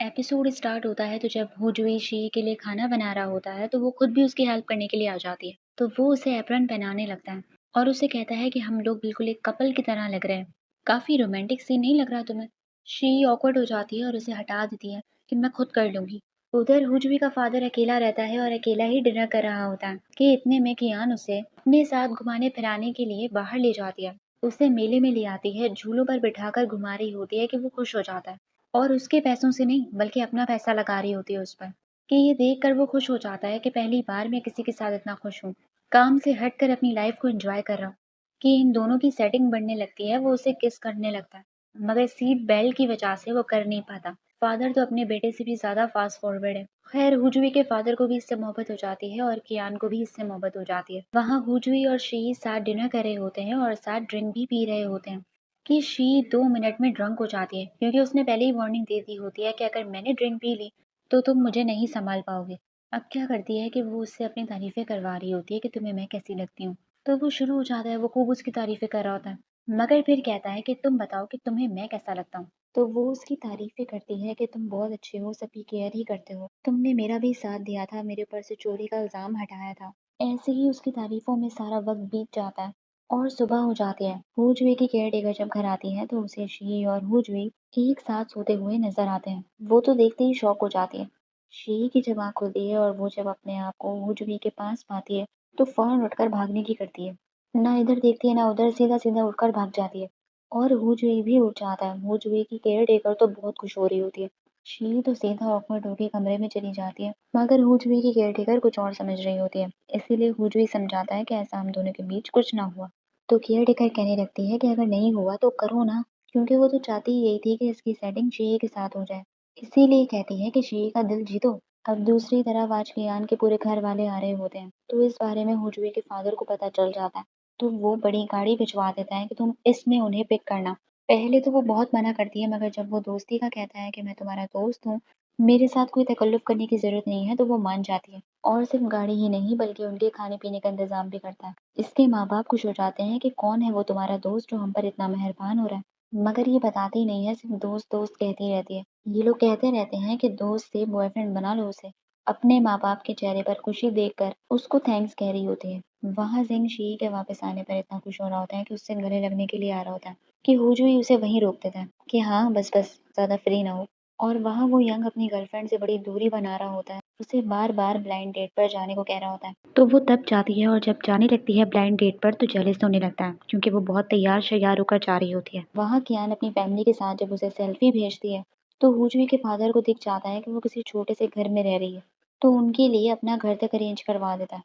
Episode start होता है तो जब हुजूई शी के लिए खाना बना रहा होता है तो वो खुद भी उसकी हेल्प करने के लिए आ जाती है। तो वो उसे एप्रन पहनाने लगता है और उसे कहता है कि हम लोग बिल्कुल एक कपल की तरह लग रहे हैं। काफी रोमांटिक सीन नहीं लग रहा तुम्हें? शी ऑकवर्ड हो जाती है और उसे हटा देती है कि मैं खुद कर लूंगी। उधर हुजूई का फादर अकेला रहता है और अकेला ही डिनर कर रहा होता है कि इतने में कियान उसे अपने साथ घुमाने फिराने के लिए बाहर ले जाती है। उसे मेले में ले आती है, झूलों पर बिठाकर घुमा रही होती है कि वो खुश हो जाता है और उसके पैसों से नहीं बल्कि अपना पैसा लगा रही होती है उस पर। कि ये देखकर वो खुश हो जाता है कि पहली बार मैं किसी के साथ इतना खुश हूँ, काम से हटकर अपनी लाइफ को एंजॉय कर रहा हूँ। कि इन दोनों की सेटिंग बढ़ने लगती है, वो उसे किस करने लगता है मगर सीट बेल्ट की वजह से वो कर नहीं पाता। फादर तो अपने बेटे से भी ज्यादा फास्ट फॉरवर्ड है। खैर हुजवी के फादर को भी इससे मोहब्बत हो जाती है और कियान को भी इससे मोहब्बत हो जाती है। वहाँ हुजवी और शी साथ डिनर कर रहे होते हैं और साथ ड्रिंक भी पी रहे होते हैं कि शी 2 मिनट में ड्रंक हो जाती है क्योंकि उसने पहले ही वार्निंग दे दी होती है कि अगर मैंने ड्रिंक पी ली तो तुम मुझे नहीं संभाल पाओगे। अब क्या करती है कि वो उससे अपनी तारीफें करवा रही होती है कि तुम्हें मैं कैसी लगती हूँ। तो वो शुरू हो जाता है, वो खूब उसकी तारीफें कर रहा होता है मगर फिर कहता है कि तुम बताओ कि तुम्हें मैं कैसा लगता हूँ। तो वो उसकी तारीफें करती है कि तुम बहुत अच्छे हो, सबकी केयर ही करते हो, तुमने मेरा भी साथ दिया था, मेरे ऊपर से चोरी का इल्जाम हटाया था। ऐसे ही उसकी तारीफों में सारा वक्त बीत जाता है और सुबह हो जाती है। हुजवे की केयरटेकर जब घर आती है तो उसे शी और हुजवे एक साथ सोते हुए नजर आते हैं। वो तो देखते ही शॉक हो जाती है। शी की जब आँख खुलती है और वो जब अपने आप को हुजवे के पास पाती है तो फौरन उठकर भागने की करती है। ना इधर देखती है ना उधर, सीधा सीधा उठकर भाग जाती है और हुजवे भी उठ जाता है। हुजवे की केयरटेकर तो बहुत खुश हो रही होती है। शी तो सीधा ऑकवर्ड होकर कमरे में चली जाती है मगर हुजवे की केयरटेकर कुछ और समझ रही होती है, इसीलिए हुजवे समझाता है कि ऐसा हम दोनों के बीच कुछ ना हुआ। तो केयरटेकर कहने लगती है कि अगर नहीं हुआ तो करो ना, क्योंकि वो तो चाहती ही यही थी कि इसकी सेटिंग शी के साथ हो जाए, इसीलिए कहती है कि शी का दिल जीतो। अब दूसरी तरफ आज कियान के पूरे घर वाले आ रहे होते हैं तो इस बारे में हुजवे के फादर को पता चल जाता है। तो वो बड़ी गाड़ी भिजवा देता है कि तुम इसमें उन्हें पिक करना। पहले तो वो बहुत मना करती है मगर जब वो दोस्ती का कहता है कि मैं तुम्हारा दोस्त हूँ, मेरे साथ कोई तकल्लुफ़ करने की ज़रूरत नहीं है, तो वो मान जाती है और सिर्फ गाड़ी ही नहीं बल्कि उनके खाने-पीने का इंतज़ाम भी करता है। इसके माँ-बाप खुश हो जाते हैं कि कौन है वो तुम्हारा दोस्त जो हम पर इतना मेहरबान हो रहा है। मगर ये बताती नहीं है, सिर्फ दोस्त-दोस्त कहती रहती है। ये लोग कहते रहते हैं कि दोस्त से बॉयफ्रेंड बना लो उसे। अपने माँ-बाप के चेहरे पर खुशी देखकर उसको थैंक्स कह रही होती है। वहाँ ज़िंग शी के वापस आने पर इतना खुश हो रहा होता है कि उससे गले लगने के लिए आ रहा होता है कि हुजूई उसे वहीं रोक देता है कि हाँ बस ज़्यादा फ्री ना हो। और वहाँ वो यंग अपनी गर्लफ्रेंड से बड़ी दूरी बना रहा होता है, उसे बार-बार ब्लाइंड डेट पर जाने को कह रहा होता है। तो वो तब जाती है और जब जाने लगती है ब्लाइंड डेट पर तो जेलस होने लगता है क्योंकि वो बहुत तैयार-श्यार होकर जा रही होती है। वहाँ कियान अपनी फैमिली के साथ जब उसे सेल्फी भेजती है तो हुजूई के फादर को दिख जाता है कि वो किसी छोटे से घर में रह रही है, तो उनके लिए अपना घर तक अरेंज करवा देता है।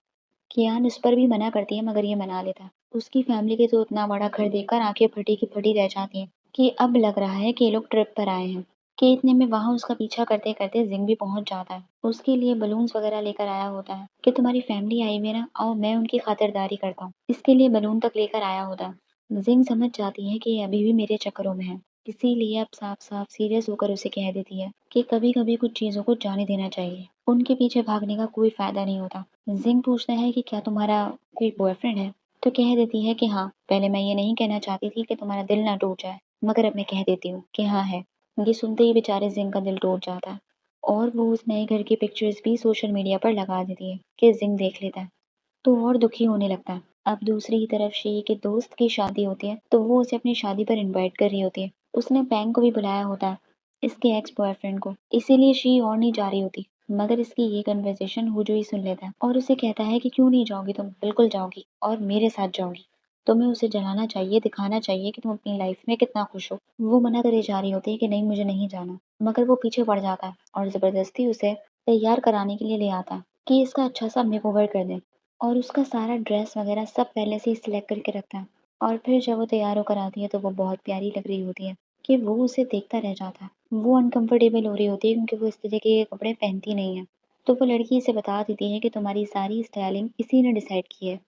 कियान इस पर भी मना करती है मगर ये मना लेता है। उसकी फैमिली के तो इतना बड़ा घर देखकर आंखें फटी की फटी रह जाती हैं कि अब लग रहा है कि ये लोग ट्रिप पर आए हैं। कि इतने में वहाँ उसका पीछा करते करते जिंग भी पहुंच जाता है। उसके लिए बलून्स वगैरह लेकर आया होता है कि तुम्हारी फैमिली आई हुई है ना, आओ मैं उनकी खातिरदारी करता हूँ। इसके लिए बलून तक लेकर आया होता है। जिंग समझ जाती है कि ये अभी भी मेरे चक्करों में है, इसीलिए अब साफ साफ सीरियस होकर उसे कह देती है कि कभी कभी कुछ चीजों को जाने देना चाहिए, उनके पीछे भागने का कोई फायदा नहीं होता। जिंग पूछता है कि क्या तुम्हारा कोई बॉयफ्रेंड है? तो कह देती है कि हाँ, पहले मैं ये नहीं कहना चाहती थी कि तुम्हारा दिल ना टूट जाए, मगर अब मैं कह देती हूँ कि हाँ है। ये सुनते ही बेचारे जिंग का दिल टूट जाता है और वो उस नए घर की पिक्चर्स भी सोशल मीडिया पर लगा देती है कि जिंग देख लेता है, तो और दुखी होने लगता है। अब दूसरी ही तरफ शी के दोस्त की शादी होती है तो वो उसे अपनी शादी पर इनवाइट कर रही होती है। उसने पैंग को भी बुलाया होता है, इसके एक्स बॉयफ्रेंड को, इसीलिए शी और नहीं जा रही होती। मगर इसकी ये कन्वर्सेशन हुजूई सुन लेता है और उसे कहता है कि क्यों नहीं जाओगी तुम, बिल्कुल जाओगी और मेरे साथ जाओगी। तुम्हें उसे जलाना चाहिए, दिखाना चाहिए कि तुम अपनी लाइफ में कितना खुश हो। वो मना करे जा रही होती है कि नहीं मुझे नहीं जाना, मगर वो पीछे पड़ जाता है और जबरदस्ती उसे तैयार कराने के लिए ले आता है कि इसका अच्छा सा मेकओवर कर दे और उसका सारा ड्रेस वगैरह सब पहले से ही सिलेक्ट करके रखता है। और फिर जब वो तैयार होकर आती है तो वो बहुत प्यारी लग रही होती है कि वो उसे देखता रह जाता है। वो अनकंफर्टेबल हो रही होती है क्योंकि वो इस तरह के कपड़े पहनती नहीं है। तो वो लड़की इसे बता देती है कि तुम्हारी सारी स्टाइलिंग इसी ने डिसाइड की है।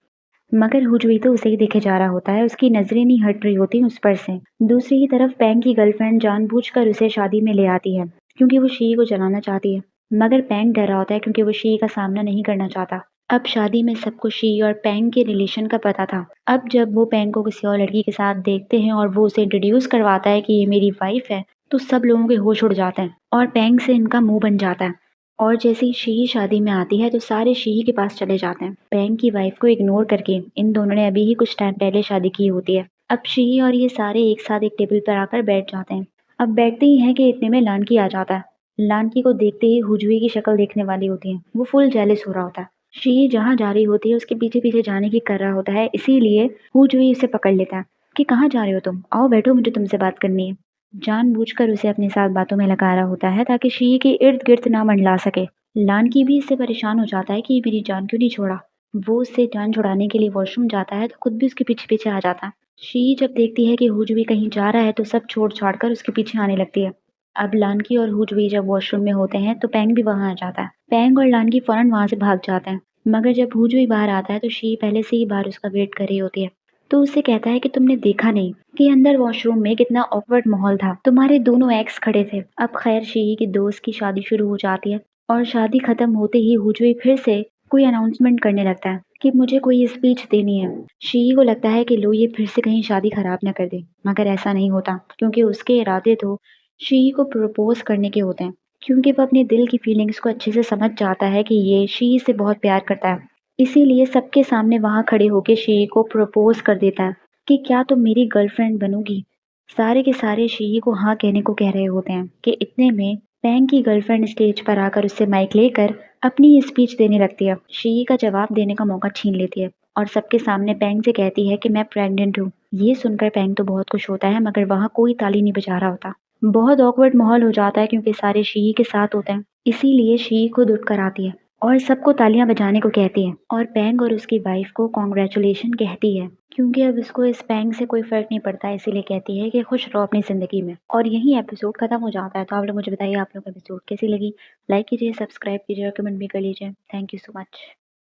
मगर हुजवी तो उसे ही देखे जा रहा होता है, उसकी नजरें नहीं हट रही होती उस पर से। दूसरी ही तरफ पैंग की गर्लफ्रेंड जानबूझकर उसे शादी में ले आती है क्योंकि वो शी को जलाना चाहती है। मगर पैंग डर रहा होता है क्योंकि वो शी का सामना नहीं करना चाहता। अब शादी में सबको शी और पैंग के रिलेशन का पता था। अब जब वो पैंग को किसी और लड़की के साथ देखते हैं और वो उसे इंट्रोड्यूस करवाता है कि ये मेरी वाइफ है तो सब लोगों के होश उड़ जाते हैं और पेंग से इनका मुंह बन जाता है। और जैसे ही शी शादी में आती है तो सारे शी के पास चले जाते हैं। पेंग की वाइफ को इग्नोर करके इन दोनों ने अभी ही कुछ टाइम पहले शादी की होती है। अब शी और ये सारे एक साथ एक टेबल पर आकर बैठ जाते हैं। अब बैठते ही हैं कि इतने में लानकी आ जाता है। लानकी को देखते ही हुजवी की शक्ल देखने वाली होती है। वो फुल जेलस हो रहा होता है। शी जहाँ जा रही होती है उसके पीछे पीछे जाने की कर रहा होता है, इसीलिए हुजवी उसे पकड़ लेता है कि कहाँ जा रहे हो तुम, आओ बैठो, मुझे तुमसे बात करनी है। जानबूझकर उसे अपने साथ बातों में लगा रहा होता है ताकि शी के इर्द गिर्द ना मंडला सके। लानकी भी इससे परेशान हो जाता है कि मेरी जान क्यों नहीं छोड़ा। वो उससे जान छुड़ाने के लिए वॉशरूम जाता है तो खुद भी उसके पीछे पीछे आ जाता है। शी जब देखती है कि हुजवी कहीं जा रहा है तो सब छोड़ छाड़ कर उसके पीछे आने लगती है। अब लानकी और हुजवी जब वॉशरूम में होते हैं तो पेंग भी वहां आ जाता है। पेंग और लानकी फौरन वहां से भाग जाते हैं। मगर जब हुजवी बाहर आता है तो शी पहले से ही बाहर उसका वेट कर रही होती है। तो उससे कहता है कि तुमने देखा नहीं कि अंदर वॉशरूम में कितना ऑकवर्ड माहौल था, तुम्हारे दोनों एक्स खड़े थे। अब खैर शी की दोस्त की शादी शुरू हो जाती है और शादी खत्म होते ही हुजवी फिर से कोई अनाउंसमेंट करने लगता है कि मुझे कोई स्पीच देनी है। शी को लगता है कि लो ये फिर से कहीं शादी खराब ना कर दे, मगर ऐसा नहीं होता क्योंकि उसके इरादे तो शी को प्रपोज करने के होते हैं। क्योंकि वो अपने दिल की फीलिंग्स को अच्छे से समझ जाता है कि ये शी से बहुत प्यार करता है, इसीलिए सबके सामने वहां खड़े होके शी को प्रपोज कर देता है कि क्या तुम मेरी गर्लफ्रेंड बनोगी। सारे के सारे शी को हाँ कहने को कह रहे होते हैं कि इतने में पैंग की गर्लफ्रेंड स्टेज पर आकर उससे माइक लेकर अपनी स्पीच देने लगती है। शी का जवाब देने का मौका छीन लेती है और सबके सामने पैंग से कहती है कि मैं प्रेग्नेंट हूँ। ये सुनकर पैंग तो बहुत खुश होता है मगर वहाँ कोई ताली नहीं बजा रहा होता। बहुत ऑकवर्ड माहौल हो जाता है क्योंकि सारे शी के साथ होते हैं, इसीलिए शी खुद उठ कर आती है और सबको तालियां बजाने को कहती है और पैंग और उसकी वाइफ को कॉन्ग्रेचुलेशन कहती है क्योंकि अब इसको इस पैंग से कोई फर्क नहीं पड़ता, इसीलिए कहती है कि खुश रहो अपनी जिंदगी में। और यही एपिसोड खत्म हो जाता है। तो आप लोग मुझे बताइए आप लोग एपिसोड कैसी लगी। लाइक कीजिए, सब्सक्राइब कीजिए और कमेंट भी कर लीजिए। Thank you so much.